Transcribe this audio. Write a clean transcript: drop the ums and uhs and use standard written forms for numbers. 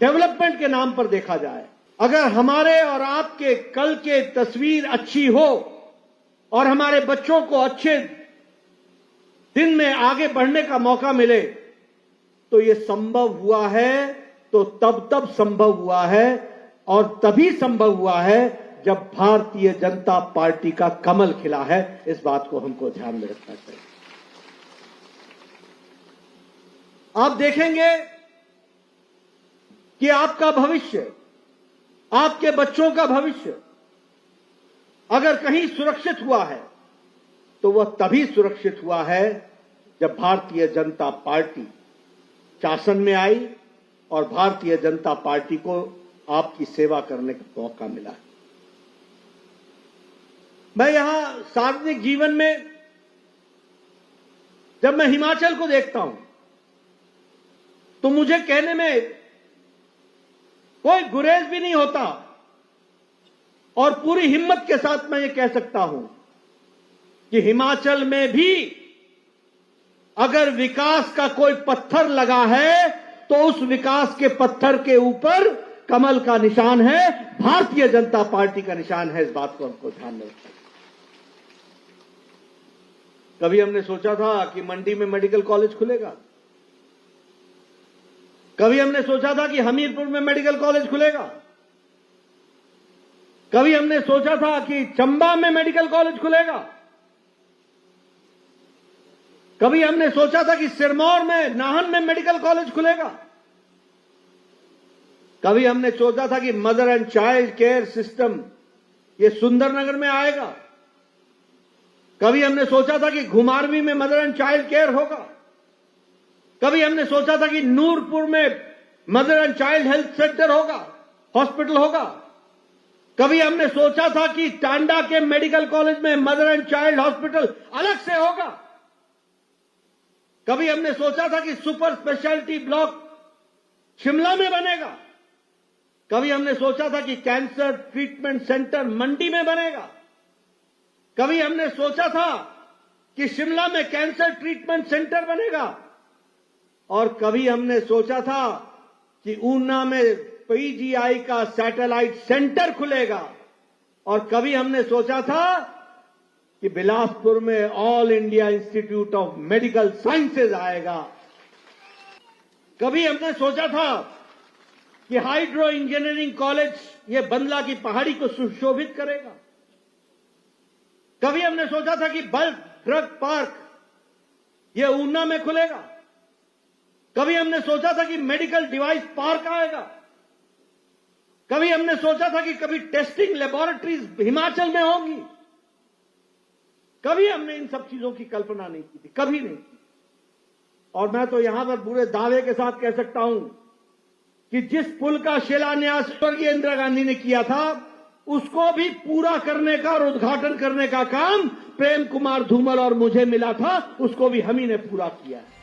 Development के नाम पर देखा जाए। अगर हमारे और आपके कल के तस्वीर अच्छी हो और हमारे बच्चों को अच्छे दिन में आगे बढ़ने का मौका मिले तो ये संभव हुआ है, तो तब संभव हुआ है और तभी संभव हुआ है जब भारतीय जनता पार्टी का कमल खिला है। इस बात को हमको ध्यान में रखना चाहिए। आप देखेंगे कि आपका भविष्य, आपके बच्चों का भविष्य अगर कहीं सुरक्षित हुआ है तो वह तभी सुरक्षित हुआ है जब भारतीय जनता पार्टी शासन में आई और भारतीय जनता पार्टी को आपकी सेवा करने का मौका मिला। मैं यहां सार्वजनिक जीवन में जब मैं हिमाचल को देखता हूं तो मुझे कहने में कोई गुरेज भी नहीं होता और पूरी हिम्मत के साथ मैं ये कह सकता हूं कि हिमाचल में भी अगर विकास का कोई पत्थर लगा है तो उस विकास के पत्थर के ऊपर कमल का निशान है, भारतीय जनता पार्टी का निशान है। इस बात को हमको ध्यान में रखना। कभी हमने सोचा था कि मंडी में मेडिकल कॉलेज खुलेगा, कभी हमने सोचा था कि हमीरपुर में मेडिकल कॉलेज खुलेगा, कभी हमने सोचा था कि चंबा में मेडिकल कॉलेज खुलेगा, कभी हमने सोचा था कि सिरमौर में, नाहन में मेडिकल कॉलेज खुलेगा, कभी हमने सोचा था कि mother and child care system ये सुंदरनगर में आएगा, कभी हमने सोचा था कि घुमारवी में मदर एंड चाइल्ड केयर होगा, कभी हमने सोचा था कि नूरपुर में mother and child health centre होगा, हॉस्पिटल होगा, कभी हमने सोचा था कि टांडा के मेडिकल कॉलेज में मदर एंड चाइल्ड हॉस्पिटल अलग से होगा, कभी हमने सोचा था कि सुपर स्पेशलिटी ब्लॉक शिमला में बनेगा, कभी हमने सोचा था कि कैंसर ट्रीटमेंट सेंटर मंडी में बनेगा, कभी हमने सोचा था कि शिमला में कैंसर ट्रीटमेंट सेंटर बनेगा और कभी हमने सोचा था कि ऊना में पीजीआई का सैटेलाइट सेंटर खुलेगा और कभी हमने सोचा था कि बिलासपुर में all India institute of medical sciences आएगा, कभी हमने सोचा था कि हाइड्रो इंजीनियरिंग कॉलेज ये बंदला की पहाड़ी को सुशोभित करेगा, कभी हमने सोचा था कि बल्क ड्रग पार्क ये ऊना में खुलेगा, कभी हमने सोचा था कि मेडिकल डिवाइस पार्क आएगा, कभी हमने सोचा था कि कभी टेस्टिंग लेबोरेटरीज हिमाचल में होंगी, कभी हमने इन सब चीजों की कल्पना नहीं की थी, कभी नहीं की। और मैं तो यहां पर पूरे दावे के साथ कह सकता हूं कि जिस पुल का शिलान्यास स्वर्गीय इंदिरा गांधी ने किया था उसको भी पूरा करने का और उद्घाटन करने का काम प्रेम कुमार धूमल और मुझे मिला था, उसको भी हम ही ने पूरा किया है।